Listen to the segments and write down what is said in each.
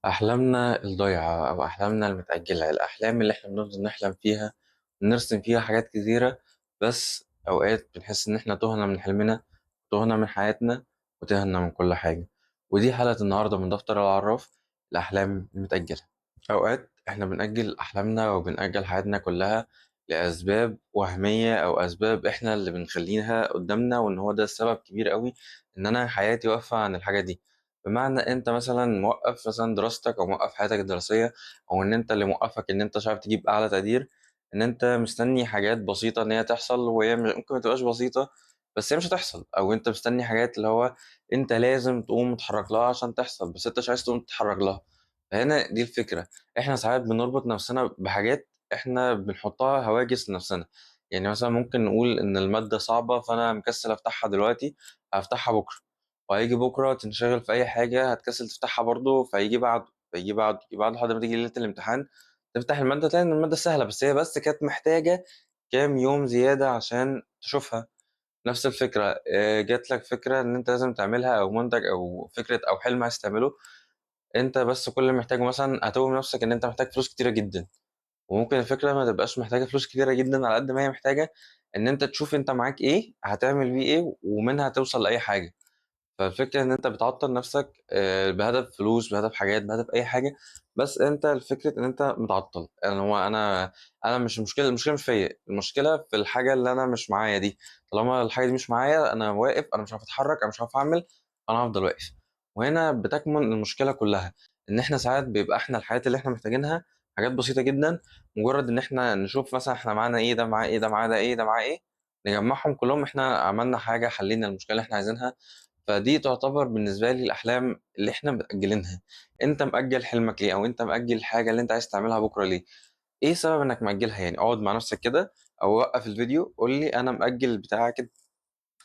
أحلامنا الضايعة أو أحلامنا المتأجلة، الأحلام اللي إحنا بنفضل نحلم فيها ونرسم فيها حاجات كتيرة. بس أوقات بنحس إن إحنا تهنا من حلمنا، تهنا من حياتنا، وتهنا من كل حاجة. ودي حلقة النهاردة من دفتر العراف، الأحلام المتأجلة. أوقات إحنا بنأجل أحلامنا وبنأجل حياتنا كلها لأسباب وهمية أو أسباب إحنا اللي بنخليها قدامنا، وإن هو ده السبب كبير قوي إن أنا حياتي واقفة عن الحاجة دي. بمعنى انت مثلا موقف مثلا دراستك او موقف حياتك الدراسيه، او ان انت اللي موقفك ان انت مش عارف تجيب اعلى تقدير، ان انت مستني حاجات بسيطه ان هي تحصل، وهي ممكن ما تبقاش بسيطه، بس هي مش هتحصل. او انت مستني حاجات اللي هو انت لازم تقوم تتحرك لها عشان تحصل، بس انت مش عايز تقوم تتحرك لها. فهنا دي الفكره. احنا ساعات بنربط نفسنا بحاجات احنا بنحطها هواجس لنفسنا. يعني مثلا ممكن نقول ان الماده صعبه فانا مكسل افتحها دلوقتي، هفتحها بكره. وهيجي بكرة تنشغل في أي حاجة هتكسل تفتحها برضه، فيجي بعده فيجي بعده يجي بعده لحد ما تيجي ليلة الامتحان تفتح المادة تلاقي إن المادة سهلة، بس هي بس كانت محتاجة كام يوم زيادة عشان تشوفها. نفس الفكرة، جات لك فكرة إن أنت لازم تعملها أو منتج أو فكرة أو حلم عايز تعمله. أنت بس كل اللي محتاجه مثلا هتوهم نفسك إن أنت محتاج فلوس كتيرة جدا، وممكن الفكرة ما تبقاش محتاجة فلوس كتيرة جدا على قد ما هي محتاجة إن أنت تشوف أنت معاك إيه هتعمل بيه إيه ومنها توصل لأي حاجة. فالفكرة إن أنت بتعطل نفسك بهدف فلوس، بهدف حاجات، بهدف أي حاجة. بس أنت الفكرة إن أنت متعطل، يعني هو أنا مش المشكلة، المشكلة مش فيا، المشكلة في الحاجة اللي أنا مش معايا دي. طالما الحاجة دي مش معايا أنا واقف، أنا مش عارف أتحرك، أنا مش عارف أعمل، أنا هفضل واقف. وهنا بتكمن المشكلة كلها، إن إحنا ساعات بيبقى إحنا الحاجات اللي إحنا محتاجينها حاجات بسيطة جدا. مجرد إن إحنا نشوف مثلا إحنا معانا إيه، ده معاه إيه، ده معاه ده إيه، ده معاه إيه، نجمعهم كلهم إحنا عملنا حاجة، حلينا المشكلة اللي إحنا عايزينها. فدي تعتبر بالنسبة لي الأحلام اللي إحنا مأجلينها. أنت مأجل حلمك ليه؟ أو أنت مأجل الحاجة اللي أنت عايز تعملها بكرة ليه؟ إيه سبب إنك مأجلها؟ يعني اقعد مع نفسك كده أو وقف الفيديو قول لي أنا مأجل بتاع كده.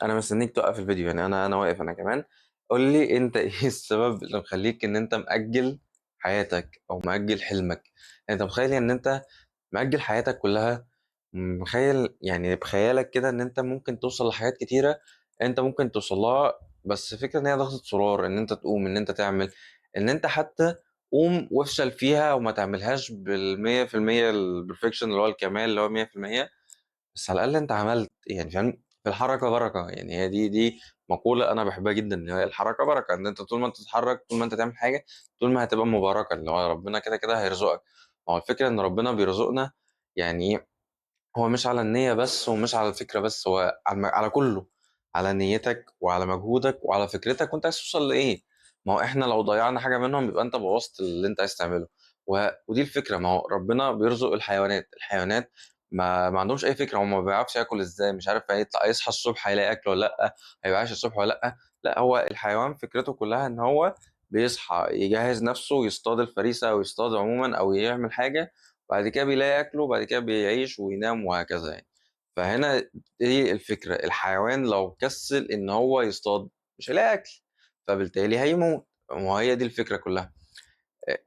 أنا مستنيك توقف الفيديو، يعني أنا واقف أنا كمان. قول لي أنت إيه السبب اللي مخليك إن أنت مأجل حياتك أو مأجل حلمك؟ أنت متخيل إن أنت مأجل حياتك كلها؟ متخيل يعني بخيالك كده ان انت ممكن توصل لحاجات كتيرة انت ممكن توصل لها، بس فكرة ان هي ضغطة زرار ان انت تقوم، ان انت تعمل، ان انت حتى قوم وافشل فيها وما تعملهاش بالمية في المية البرفكشن اللي هو الكمال اللي هو 100%. بس على الأقل أنت عملت، يعني فاهم؟ في الحركة بركة، يعني هي دي مقولة أنا بحبها جدا، اللي هي الحركة بركة. إن أنت طول ما أنت تتحرك، طول ما أنت تعمل حاجة، طول ما هتبقى مباركة، اللي هو ربنا كده كده هيرزقك. ما هو الفكرة إن ربنا بيرزقنا يعني هو مش على النية بس ومش على الفكرة بس، هو على كله، على نيتك وعلى مجهودك وعلى فكرتك وانت عايز توصل لإيه. ما هو احنا لو ضيعنا حاجة منهم يبقى انت بوظت اللي انت عايز تعمله. ودي الفكرة. ما هو ربنا بيرزق الحيوانات ما عندهمش اي فكرة، هو ما بيعرفش ياكل ازاي، مش عارف هيطلع يصحى الصبح هيلاقي اكل ولا لا، هيبقى عايش الصبح ولا لا. لا، هو الحيوان فكرته كلها ان هو بيصحى يجهز نفسه يصطاد الفريسة او يصطاد عموما او يعمل حاجة، بعد كده بيلاقي أكله، بعد كده بيعيش وينام وهكذا يعني. فهنا دي الفكرة، الحيوان لو كسل إن هو يصطاد مش هيلاقي أكل، فبالتالي هيموت. وهي دي الفكرة كلها.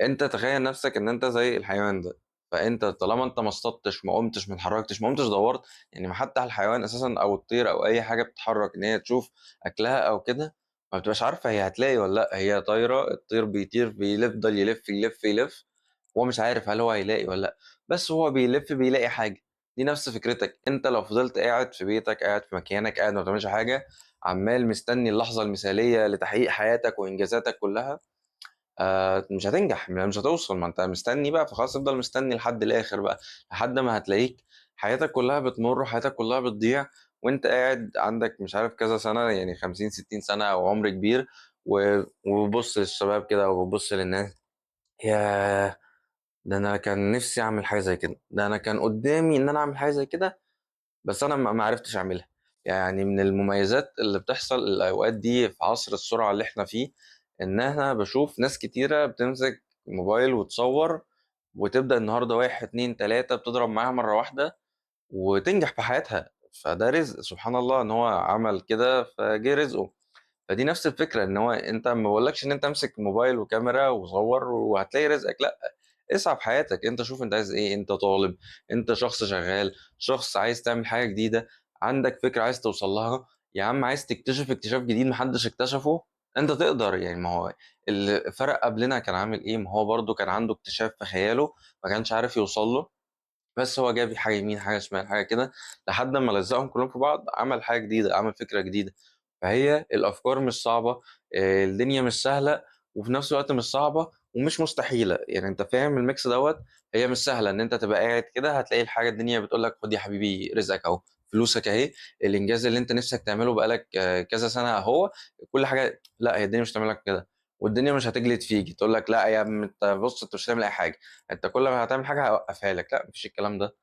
أنت تخيل نفسك إن أنت زي الحيوان ده، فأنت طالما أنت ما اصطدتش، ما قمتش، ما اتحركتش، ما قمتش دورت. يعني ما حتى الحيوان أساسا أو الطير أو أي حاجة بتتحرك إن هي تشوف أكلها أو كده، ما بتبقاش عارفة هي هتلاقي ولا لأ. هي طايرة، الطير بيطير بيفضل يلف يلف يلف، هو مش عارف هل هو هيلاقي ولا لا، بس هو بيلف بيلاقي حاجه. دي نفس فكرتك، انت لو فضلت قاعد في بيتك، قاعد في مكانك، قاعد ما بتعملش حاجه، عمال مستني اللحظه المثاليه لتحقيق حياتك وانجازاتك كلها، مش هتنجح، مش هتوصل. ما انت مستني بقى، فخلاص افضل مستني لحد الاخر بقى، لحد ما هتلاقيك حياتك كلها بتمر وحياتك كلها بتضيع، وانت قاعد عندك مش عارف كذا سنه، يعني 50 60 سنه او عمر كبير، وببص للشباب كده وببص للناس، يا ده انا كان نفسي اعمل حاجه زي كده، ده انا كان قدامي ان انا اعمل حاجه زي كده، بس انا ما عرفتش اعملها. يعني من المميزات اللي بتحصل الاوقات دي في عصر السرعه اللي احنا فيه، ان انا بشوف ناس كتيره بتمسك موبايل وتصور وتبدا النهارده واحد اتنين تلاته بتضرب معاها مره واحده وتنجح في حياتها. فده رزق سبحان الله ان هو عمل كده فجه رزقه. فدي نفس الفكره، ان هو انت ما بقولكش ان انت امسك موبايل وكاميرا وصور وهتلاقي رزقك، لا. اسعى في حياتك، انت شوف انت عايز ايه، انت طالب، انت شخص شغال، شخص عايز تعمل حاجة جديدة، عندك فكرة عايز توصل لها، يا عم عايز تكتشف اكتشاف جديد محدش اكتشفه، أنت تقدر يعني. ما هو اللي فرق قبلنا كان عامل إيه؟ ما هو برضه كان عنده اكتشاف في خياله ما كانش عارف يوصل له، بس هو جاب حاجة يمين حاجة شمال حاجة كده لحد ما لزقهم كلهم في بعض، عمل حاجة جديدة، عمل فكرة جديدة. فهي الأفكار مش صعبة، الدنيا مش سهلة، وفي نفس الوقت مش صعبة ومش مستحيلة. يعني انت فاهم الميكس دوت. هي مش سهلة ان انت تبقى قاعد كده هتلاقي الحاجة الدنيا بتقول لك خد يا حبيبي رزقك اهو، فلوسك اهي، الانجاز اللي انت نفسك تعمله بقالك كذا سنة اهو، كل حاجة. لا، هي الدنيا مش هتعمل لك كده، والدنيا مش هتجلد فيك تقول لك لا يا عم انت بص انت مش هتعمل اي حاجة، انت كل ما هتعمل حاجة هوقفها لك. لا، مفيش الكلام ده.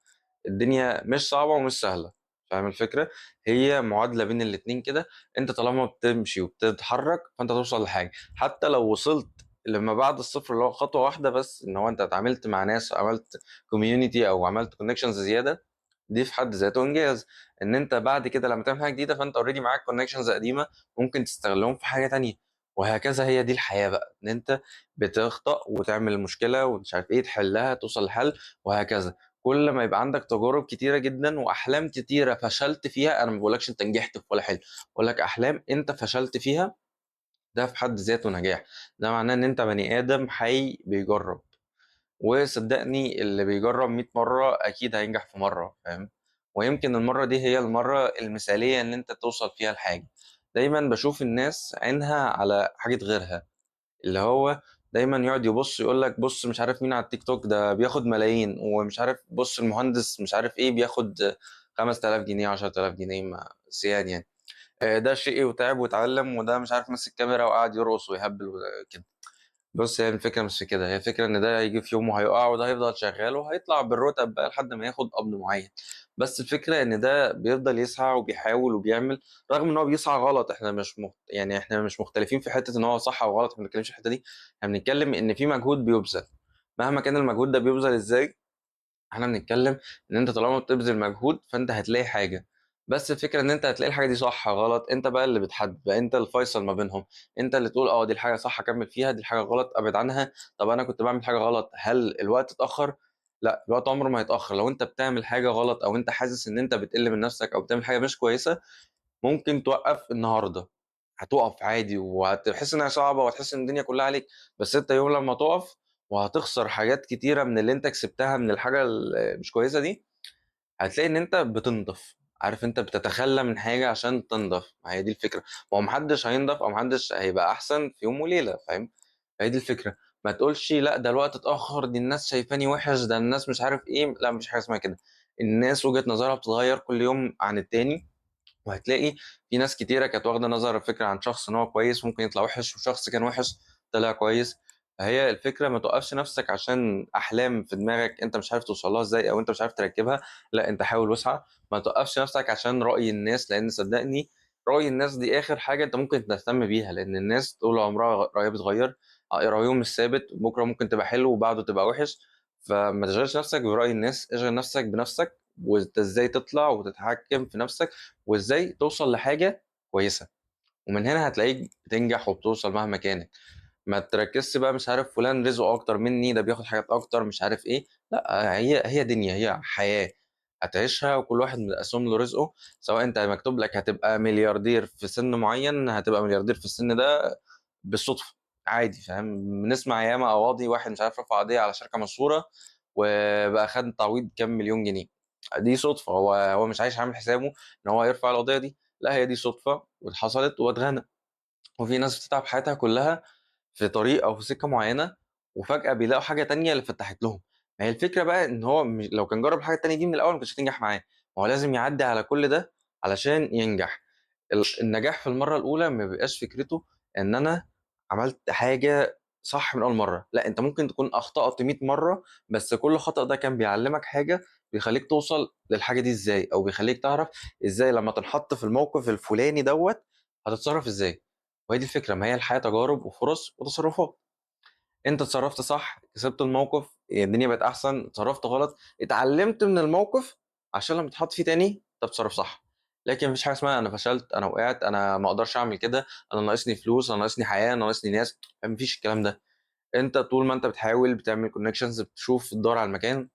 الدنيا مش صعبة ومش سهلة. فاهم الفكرة؟ هي معادلة بين الاتنين كده. انت طالما بتمشي وبتتحرك فانت توصل لحاجة. حتى لو وصلت لما بعد الصفر اللي هو خطوة واحدة بس، ان هو انت اتعاملت مع ناس وعملت كوميونيتي او عملت كونكشنز زيادة، دي في حد ذاته انجاز. ان انت بعد كده لما تعمل حاجة جديدة فانت اوريدي معاك كونكشنز قديمة ممكن تستغلهم في حاجة تانية. وهكذا هي دي الحياة بقى، ان انت بتخطأ وتعمل المشكلة ومش عارف ايه تحلها توصل لحل، وهكذا. كل ما يبقى عندك تجارب كتيرة جدا وأحلام كتيرة فشلت فيها، أنا ما بقولكش أنت نجحت في ولا حلم، بقول لك أحلام أنت فشلت فيها، ده في حد ذاته نجاح. ده معناه إن أنت بني آدم حي بيجرب. وصدقني اللي بيجرب 100 مرة أكيد هينجح في مرة. فاهم؟ ويمكن المرة دي هي المرة المثالية إن أنت توصل فيها لحاجة. دايما بشوف الناس عينها على حاجة غيرها، اللي هو دايما يقعد يبص يقول لك بص مش عارف مين على التيك توك ده بياخد ملايين، ومش عارف بص المهندس مش عارف ايه بياخد 5000 جنيه 10000 جنيه ما سيان يعني. ده شيء وتعب واتعلم، وده مش عارف ماسك كاميرا وقاعد يرقص ويهبل وكده. بص هي الفكرة مش في كده، هي الفكرة ان ده هيجي في يوم وهيقع، وده هيفضل شغال وهيطلع بالرتب بقى لحد ما ياخد قبض معين. بس الفكرة ان ده بيفضل يسعى وبيحاول وبيعمل، رغم ان هو بيسعى غلط. احنا مش يعني احنا مش مختلفين في حتة ان هو صح او غلط، احنا ما بنتكلمش في الحتة دي. احنا بنتكلم ان في مجهود بيبذل، مهما كان المجهود ده بيبذل ازاي. احنا بنتكلم ان انت طالما بتبذل مجهود فانت هتلاقي حاجه. بس الفكره ان انت هتلاقي الحاجه دي صح غلط، انت بقى اللي بتحدد بقى، انت الفيصل ما بينهم. انت اللي تقول اه دي الحاجه صح اكمل فيها، دي الحاجه غلط ابعد عنها. طب انا كنت بعمل حاجه غلط، هل الوقت اتاخر؟ لا، الوقت عمره ما يتاخر. لو انت بتعمل حاجه غلط او انت حاسس ان انت بتقل من نفسك او بتعمل حاجه مش كويسه، ممكن توقف النهارده. هتقف عادي وهتحس انها صعبه وهتحس ان الدنيا كلها عليك، بس انت يوم لما تقف وهتخسر حاجات كتيره من اللي انت كسبتها من الحاجه مش كويسه دي، هتلاقي ان انت بتنضف. عارف انت بتتخلى من حاجه عشان تنضف. ما هي دي الفكره. ما هو محدش هينضف او محدش هيبقى احسن في يوم وليله. فاهم؟ هي دي الفكره. ما تقولش لا ده الوقت اتاخر، دي الناس شايفاني وحش، ده الناس مش عارف ايه. لا، مفيش حاجه اسمها كده. الناس وجهه نظرها بتتغير كل يوم عن التاني. وهتلاقي في ناس كتيرة كانت واخدة نظر الفكرة عن شخص ان هو كويس ممكن يطلع وحش، وشخص كان وحش طلع كويس. فهي الفكرة ما توقفش نفسك عشان أحلام في دماغك أنت مش عارف توصل لها إزاي أو أنت مش عارف تركبها. لا، أنت حاول واسعى. ما توقفش نفسك عشان رأي الناس، لأن صدقني رأي الناس دي آخر حاجة أنت ممكن تهتم بيها، لأن الناس طول عمرها رأيها بيتغير. رأيهم مش ثابت، بكرة ممكن تبقى حلو وبعده تبقى وحش. فما تشغلش نفسك برأي الناس، اشغل نفسك بنفسك وانت ازاي تطلع وتتحكم في نفسك وازاي توصل لحاجه كويسه. ومن هنا هتلاقيك بتنجح وبتوصل مهما كانت. ما تركزش بقى مش عارف فلان رزقه اكتر مني، ده بياخد حاجات اكتر مش عارف ايه. لا، هي دنيا، هي حياه هتعيشها وكل واحد مقسم له رزقه. سواء انت مكتوب لك هتبقى ملياردير في سن معين، هتبقى ملياردير في السن ده بالصدفه عادي. فاهم؟ بنسمع ياما قواضي واحد مش عارف رفع قضيه على شركه مشهوره وبقى خد تعويض كام مليون جنيه. دي صدفه، هو مش عايش عامل حسابه ان هو يرفع القضيه دي. لا، هي دي صدفه وحصلت واتغنى. وفي ناس بتتعب حياتها كلها في طريق او في سكه معينه، وفجاه بيلاقوا حاجه تانية اللي فتحت لهم. ما هي الفكره بقى ان هو لو كان جرب الحاجه التانية دي من الاول ما كانتش هتنجح معاه. ما هو لازم يعدي على كل ده علشان ينجح. النجاح في المره الاولى ما بيبقاش فكرته ان انا عملت حاجه صح من اول مره. لا، انت ممكن تكون اخطأت 100 مره، بس كل خطأ ده كان بيعلمك حاجه، بيخليك توصل للحاجه دي ازاي، او بيخليك تعرف ازاي لما تنحط في الموقف الفلاني دوت هتتصرف ازاي. وهي دي الفكره. ما هي الحياه تجارب وفرص وتصرفات. انت اتصرفت صح كسبت الموقف، الدنيا بقت احسن. اتصرفت غلط اتعلمت من الموقف عشان لما تتحط فيه تاني تتصرف صح. لكن مفيش حاجه اسمها انا فشلت انا وقعت انا ما اقدرش اعمل كده، انا ناقصني فلوس انا ناقصني حياه انا ناقصني ناس. مفيش الكلام ده. انت طول ما انت بتحاول بتعمل كونكشنز بتشوف تدور على المكان،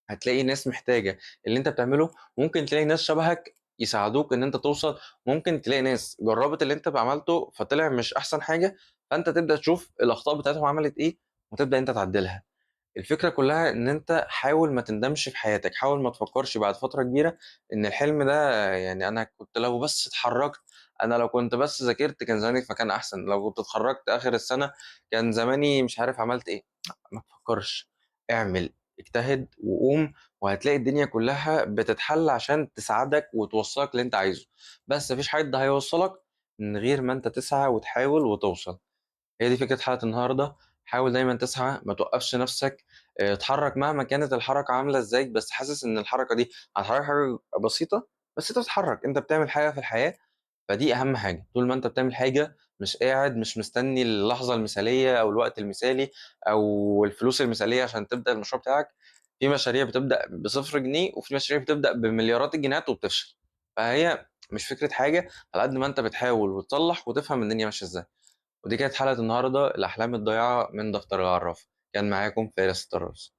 هتلاقي ناس محتاجه اللي انت بتعمله. ممكن تلاقي ناس شبهك يساعدوك إن أنت توصل. ممكن تلاقي ناس جرّبت اللي أنت عملته فطلع مش أحسن حاجة، فأنت تبدأ تشوف الأخطاء بتاعتهم عملت إيه وتبدأ أنت تعدّلها. الفكرة كلّها إن أنت حاول ما تندمش في حياتك، حاول ما تفكّرش بعد فترة كبيرة إن الحلم ده يعني أنا كنت لو بس اتحرّكت، أنا لو كنت بس ذاكرت كان زماني في مكان أحسن، لو كنت اتخرّجت آخر السنة كان زماني مش عارف عملت إيه. لأ، ما تفكّرش، اعمل، اجتهد وقوم، وهتلاقي الدنيا كلّها بتتحل عشان تساعدك وتوصّلك للي أنت عايزه، بس ما فيش حد هيوصّلك من غير ما أنت تسعى وتحاول وتوصل. هي دي فكرة حلقة النهارده. حاول دايمًا تسعى، ما توقّفش نَفْسك، اتحرّك مهما كانت الحركة عاملة إزاي، بس حاسس إن الحركة دي هتحرّك حاجة بسيطة، بس أنت بتتحرّك، أنت بتعمل حاجة في الحياة، فدي أهم حاجة. طول ما أنت بتعمل حاجة مش قاعد مش مستني اللحظة المثالية أو الوقت المثالي أو الفلوس المثالية عشان تبدأ المشروع بتاعك. في مشاريع بتبدأ ب0 جنيه وفي مشاريع بتبدأ بمليارات الجنيهات وبتفشل، فهي مش فكرة حاجة على قد ما أنت بتحاول وتصلّح وتفهم الدنيا ماشية إزاي. ودي كانت حلقة النهارده، الأحلام الضايعة من دفتر العراف. كان معاكم فارس الطراز.